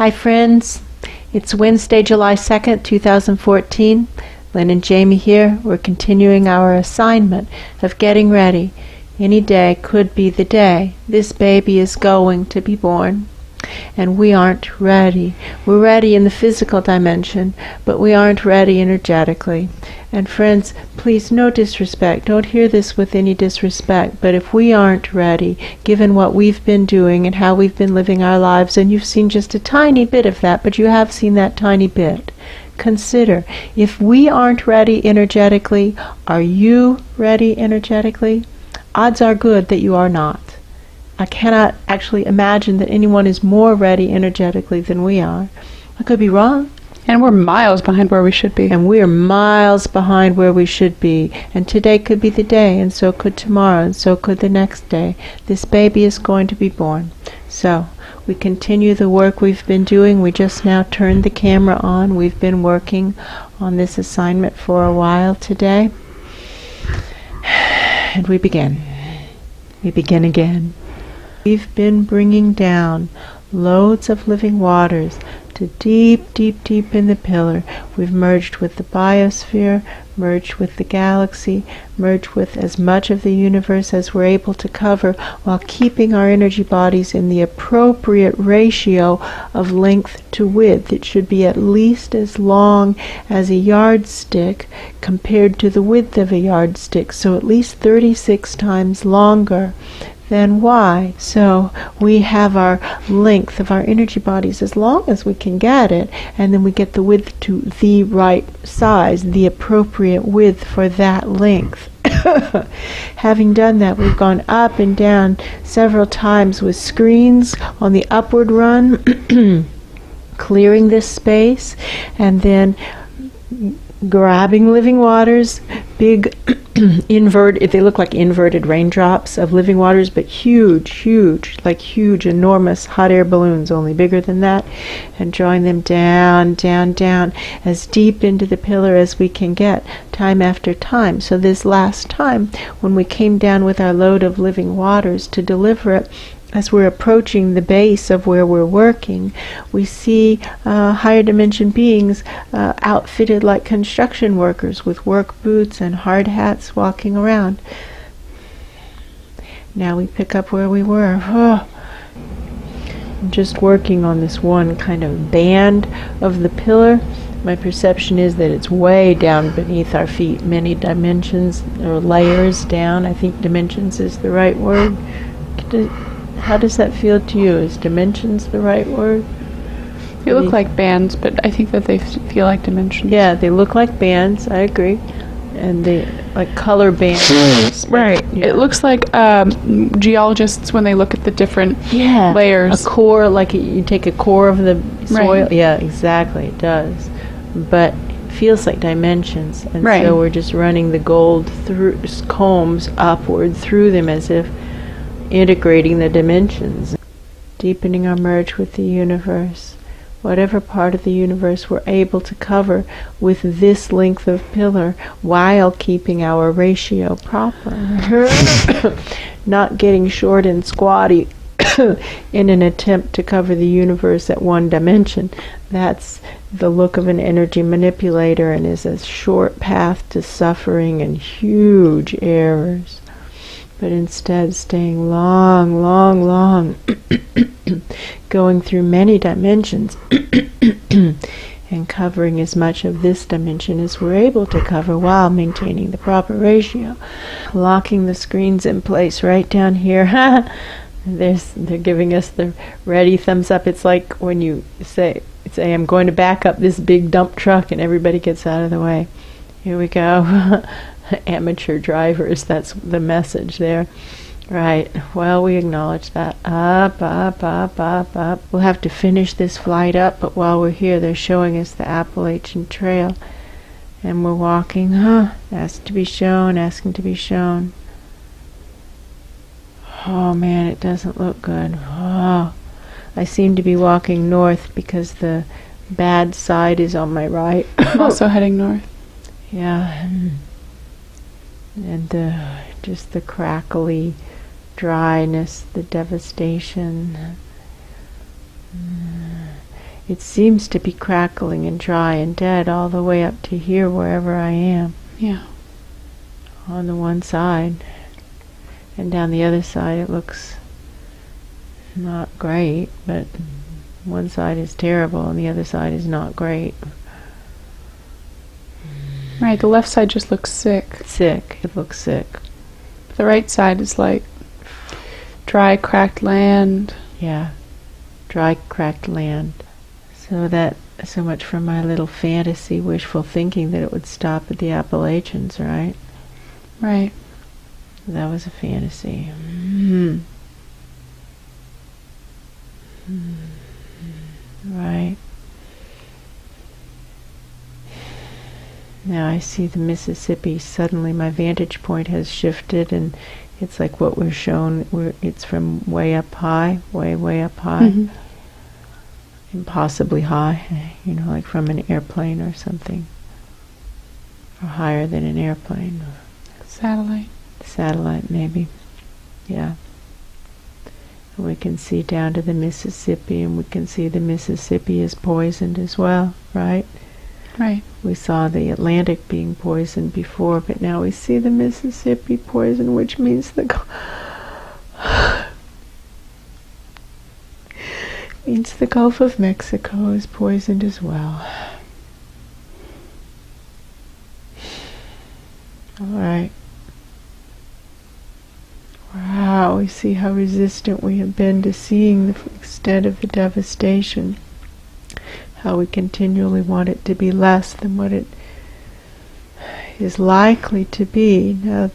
Hi friends, it's Wednesday, July 2nd, 2014. Lynn and Jamie here. We're continuing our assignment of getting ready. Any day could be the day this baby is going to be born. And we aren't ready. We're ready in the physical dimension, but we aren't ready energetically. And friends, please, no disrespect. Don't hear this with any disrespect. But if we aren't ready, given what we've been doing and how we've been living our lives, and you've seen just a tiny bit of that, but you have seen that tiny bit, consider, if we aren't ready energetically, are you ready energetically? Odds are good that you are not. I cannot actually imagine that anyone is more ready energetically than we are. I could be wrong. And we're miles behind where we should be. And we are miles behind where we should be. And today could be the day, and so could tomorrow, and so could the next day. This baby is going to be born. So, we continue the work we've been doing. We just now turned the camera on. We've been working on this assignment for a while today. And we begin. We begin again. We've been bringing down loads of living waters to deep, deep, deep in the pillar. We've merged with the biosphere, merged with the galaxy, merged with as much of the universe as we're able to cover while keeping our energy bodies in the appropriate ratio of length to width. It should be at least as long as a yardstick compared to the width of a yardstick, so at least 36 times longer. Then why? So we have our length of our energy bodies as long as we can get it, and then we get the width to the right size, the appropriate width for that length. Having done that, we've gone up and down several times with screens on the upward run, clearing this space, and then grabbing living waters, big they look like inverted raindrops of living waters, but huge, like huge, enormous hot air balloons, only bigger than that, and drawing them down, down, down, as deep into the pillar as we can get, time after time. So this last time, when we came down with our load of living waters to deliver it, as we're approaching the base of where we're working, we see higher dimension beings outfitted like construction workers with work boots and hard hats walking around. Now we pick up where we were. I'm just working on this one kind of band of the pillar. My perception is that it's way down beneath our feet, many dimensions or layers down. I think dimensions is the right word. How does that feel to you? Is dimensions the right word? They look like bands, but I think that they feel like dimensions. Yeah, they look like bands, I agree. And they like color bands. Right. Yeah. It looks like geologists when they look at the different layers. A core, like you take a core of the soil. Right. Yeah, exactly, it does. But it feels like dimensions. And so we're just running the gold through combs upward through them as if integrating the dimensions, deepening our merge with the universe. Whatever part of the universe we're able to cover with this length of pillar while keeping our ratio proper. Not getting short and squatty in an attempt to cover the universe at one dimension. That's the look of an energy manipulator and is a short path to suffering and huge errors. But instead staying long, long, long, going through many dimensions and covering as much of this dimension as we're able to cover while maintaining the proper ratio. Locking the screens in place right down here. They're giving us the ready thumbs up. It's like when you say, I'm going to back up this big dump truck and everybody gets out of the way. Here we go. Amateur drivers, that's the message there. Right, well, we acknowledge that. Up, up, up, up, up. We'll have to finish this flight up, but while we're here, they're showing us the Appalachian Trail. And we're walking, asked to be shown, asking to be shown. Oh man, it doesn't look good. Oh, I seem to be walking north because the bad side is on my right. I'm also heading north. Yeah. And just the crackly dryness, the devastation. it seems to be crackling and dry and dead all the way up to here, wherever I am. Yeah. On the one side. And down the other side it looks not great, but one side is terrible and the other side is not great. Right, the left side just looks sick. Sick. It looks sick. The right side is like dry, cracked land. Yeah. Dry, cracked land. So much for my little fantasy, wishful thinking that it would stop at the Appalachians, right? Right. That was a fantasy. Right. Now I see the Mississippi. Suddenly my vantage point has shifted, and it's like what we're shown. It's from way up high, way up high. Impossibly high, like from an airplane or something. Or higher than an airplane. Satellite, maybe. Yeah. And we can see down to the Mississippi, and we can see the Mississippi is poisoned as well, right? Right. We saw the Atlantic being poisoned before, but now we see the Mississippi poisoned, which means the Gulf of Mexico is poisoned as well. All right. Wow, we see how resistant we have been to seeing the extent of the devastation. How we continually want it to be less than what it is likely to be. Now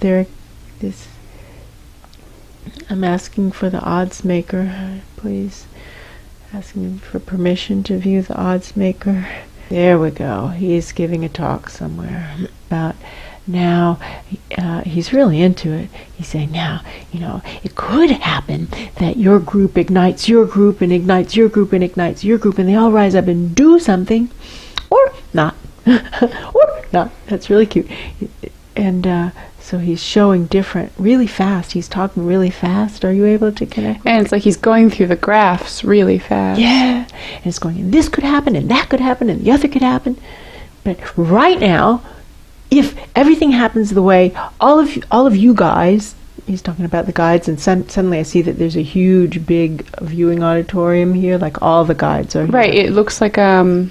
I'm asking for the odds maker, please. Asking for permission to view the odds maker. There we go. He's giving a talk somewhere about now. He's really into it. He's saying now, it could happen that your group ignites your group and ignites your group and ignites your group, and they all rise up and do something, or not, or not. That's really cute. And so he's showing different, really fast. He's talking really fast. Are you able to connect? And it's like he's going through the graphs really fast. Yeah. And it's going, and this could happen, and that could happen, and the other could happen. But right now, if everything happens the way all of you guys, he's talking about the guides, and suddenly I see that there's a huge, big viewing auditorium here, like all the guides are here. Right. It looks like a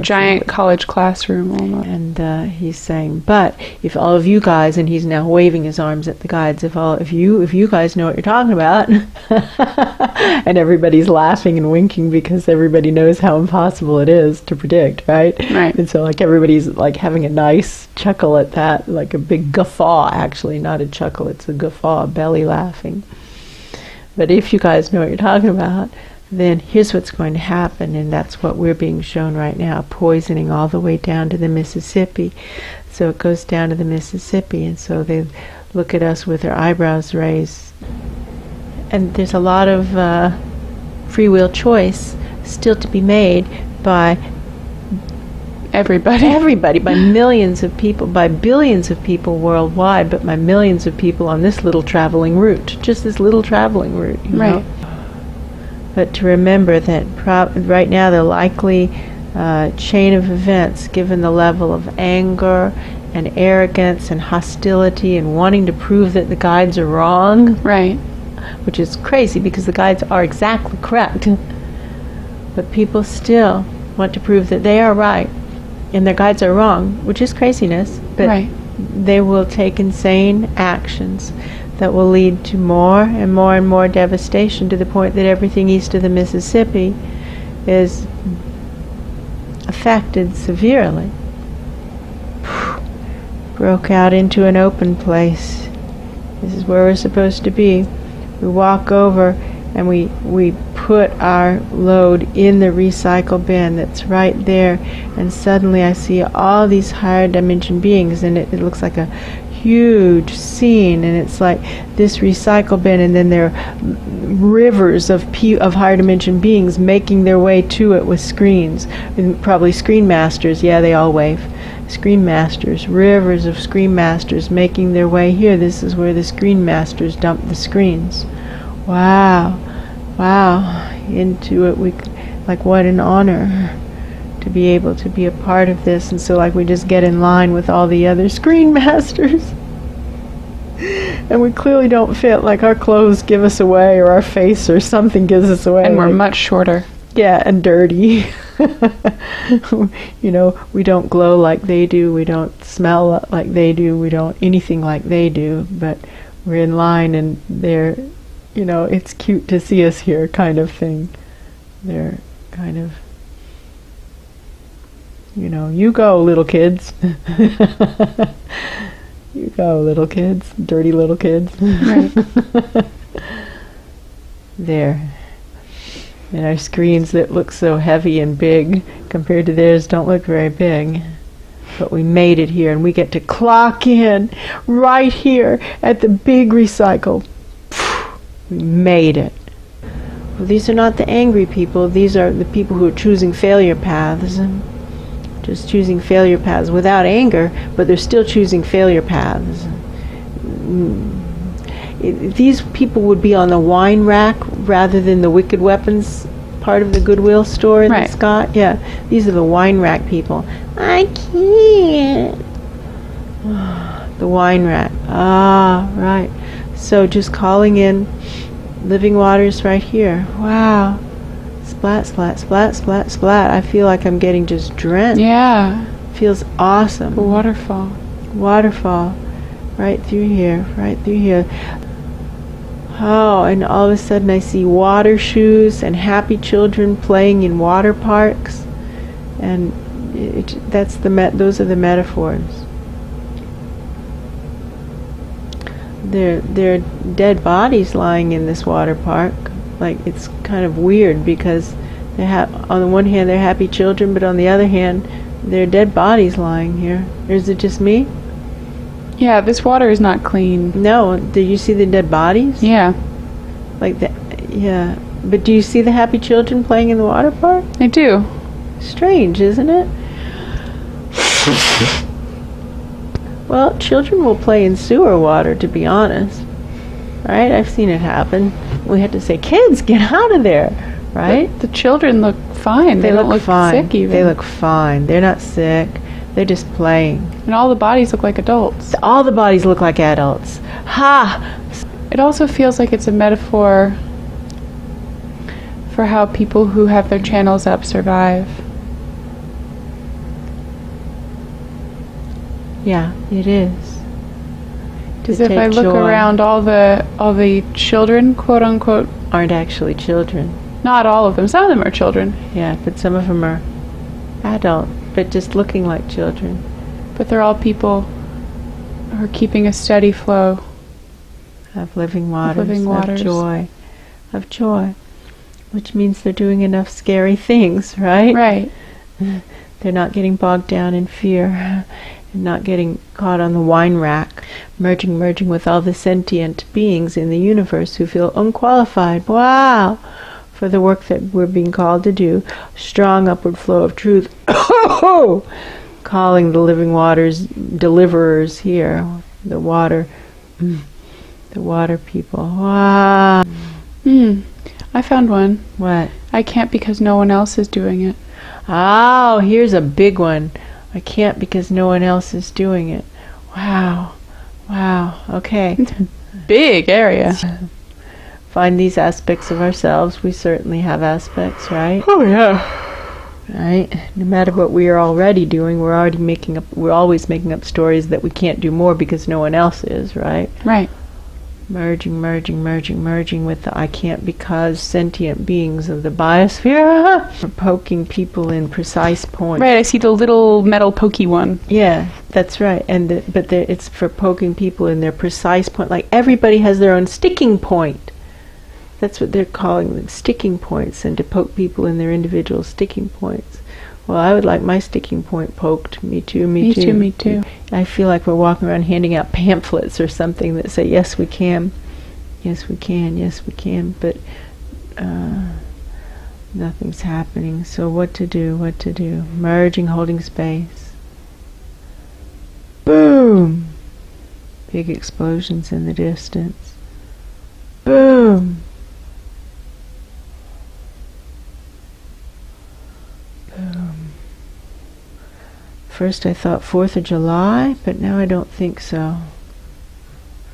giant college classroom almost. And he's saying, but if all of you guys, and he's now waving his arms at the guides, if you guys know what you're talking about, and everybody's laughing and winking because everybody knows how impossible it is to predict, right? Right. And so like everybody's like having a nice chuckle at that, like a big guffaw, actually, not a chuckle, it's a guffaw, belly laughing. But if you guys know what you're talking about, then here's what's going to happen, and that's what we're being shown right now, poisoning all the way down to the Mississippi. So it goes down to the Mississippi, and so they look at us with their eyebrows raised. And there's a lot of free will choice still to be made by everybody, by millions of people, by billions of people worldwide, but by millions of people on this little traveling route, just this little traveling route, you know? But to remember that right now the likely chain of events, given the level of anger and arrogance and hostility and wanting to prove that the guides are wrong, right, which is crazy because the guides are exactly correct, but people still want to prove that they are right and their guides are wrong, which is craziness, but they will take insane actions that will lead to more and more and more devastation, to the point that everything east of the Mississippi is affected severely. Broke out into an open place. This is where we're supposed to be. We walk over and we put our load in the recycle bin that's right there, and suddenly I see all these higher dimension beings, and it looks like a huge scene, and it's like this recycle bin, and then there are rivers of higher dimension beings making their way to it with screens, and probably screen masters. Yeah, they all wave. Screen masters, rivers of screen masters making their way here. This is where the screen masters dump the screens. Wow, into it. Like, what an honor to be able to be a part of this. And so, like, we just get in line with all the other screen masters. And we clearly don't fit. Like, our clothes give us away, or our face or something gives us away. And we're much shorter. Yeah, and dirty. You know, we don't glow like they do. We don't smell like they do. We don't anything like they do. But we're in line, and they're, you know, it's cute to see us here, kind of thing. They're kind of, you know, you go, little kids. You go, little kids. Dirty little kids. Right. There. And our screens that look so heavy and big compared to theirs don't look very big. But we made it here, and we get to clock in right here at the big recycle. We made it. Well, these are not the angry people. These are the people who are choosing failure paths. Just choosing failure paths without anger, but they're still choosing failure paths. These people would be on the wine rack rather than the wicked weapons part of the Goodwill store in the Scott. Yeah, these are the wine rack people. I can't. The wine rack. Ah, right. So just calling in living waters right here. Wow. Splat, splat, splat, splat, splat. I feel like I'm getting just drenched. Yeah. Feels awesome. A waterfall. Waterfall. Right through here. Right through here. Oh, and all of a sudden I see water shoes and happy children playing in water parks. And that's those are the metaphors. There are dead bodies lying in this water park. Like, it's kind of weird because on the one hand they're happy children, but on the other hand there are dead bodies lying here. Or is it just me? Yeah, this water is not clean. No, do you see the dead bodies? Yeah. Like that, yeah. But do you see the happy children playing in the water park? I do. Strange, isn't it? Well, children will play in sewer water, to be honest. Right? I've seen it happen. We had to say, kids, get out of there. Right? But the children look fine. They don't look fine. sick even. They look fine. They're not sick. They're just playing. And all the bodies look like adults. All the bodies look like adults. Ha! It also feels like it's a metaphor for how people who have their channels up survive. Yeah, it is. Because if I look around, all the children, quote unquote, aren't actually children. Not all of them. Some of them are children. Yeah, but some of them are adult, but just looking like children. But they're all people who are keeping a steady flow of living waters, of joy, which means they're doing enough scary things, right? Right. They're not getting bogged down in fear, and not getting caught on the wine rack, merging with all the sentient beings in the universe who feel unqualified. Wow! For the work that we're being called to do, strong upward flow of truth. Calling the living waters deliverers here, the water people. Wow. I found one. What? I can't because no one else is doing it. Oh, here's a big one. I can't because no one else is doing it. Wow. Wow. Okay. It's a big area. Find these aspects of ourselves. We certainly have aspects, right? Oh yeah. Right? No matter what we are already doing, we're always making up stories that we can't do more because no one else is, right? Right. Merging with the I can't because sentient beings of the biosphere. For poking people in precise points. Right, I see the little metal pokey one. Yeah, that's right. But it's for poking people in their precise point. Like, everybody has their own sticking point. That's what they're calling them, sticking points, and to poke people in their individual sticking points. Well, I would like my sticking point poked. Me too. Me too. I feel like we're walking around handing out pamphlets or something that say, yes, we can. Yes, we can. But nothing's happening. So what to do? Merging, holding space. Boom! Big explosions in the distance. Boom! first I thought 4th of July, but now I don't think so.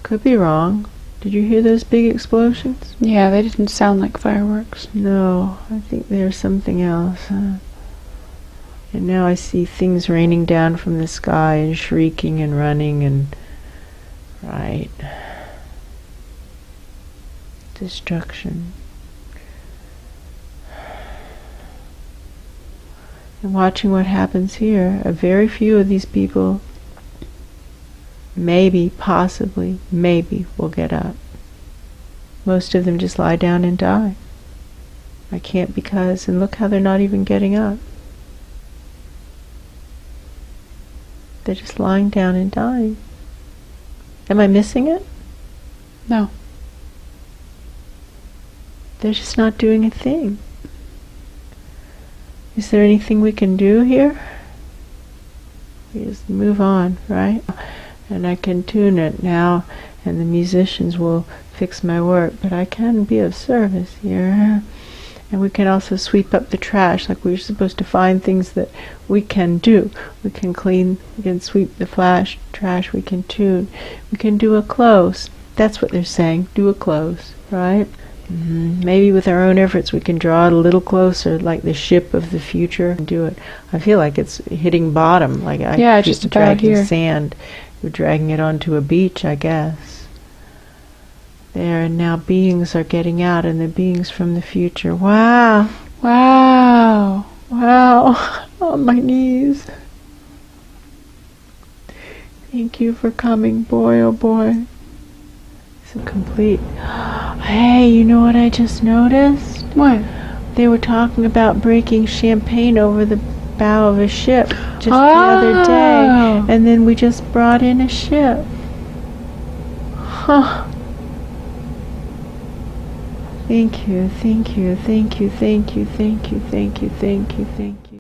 Could be wrong. Did you hear those big explosions? Yeah, they didn't sound like fireworks. No, I think there's something else. And now I see things raining down from the sky and shrieking and running and... Right. Destruction. And watching what happens here, a very few of these people maybe, possibly, maybe will get up. Most of them just lie down and die. I can't because, and look how they're not even getting up. They're just lying down and dying. Am I missing it? No. They're just not doing a thing. Is there anything we can do here? We just move on, right? And I can tune it now, and the musicians will fix my work, but I can be of service here. And we can also sweep up the trash, like we're supposed to find things that we can do. We can clean, we can sweep the trash, we can tune. We can do a close. That's what they're saying, do a close, right? Maybe with our own efforts we can draw it a little closer, like the ship of the future, and do it. I feel like it's hitting bottom, like I keep just about dragging here. Sand. We're dragging it onto a beach, I guess. There, and now beings are getting out, and the beings from the future. Wow. Wow. Wow. On my knees. Thank you for coming, boy, oh boy. So complete. Hey, you know what I just noticed? What? They were talking about breaking champagne over the bow of a ship just the other day. And then we just brought in a ship. Huh. Thank you, thank you, thank you, thank you, thank you, thank you, thank you, thank you.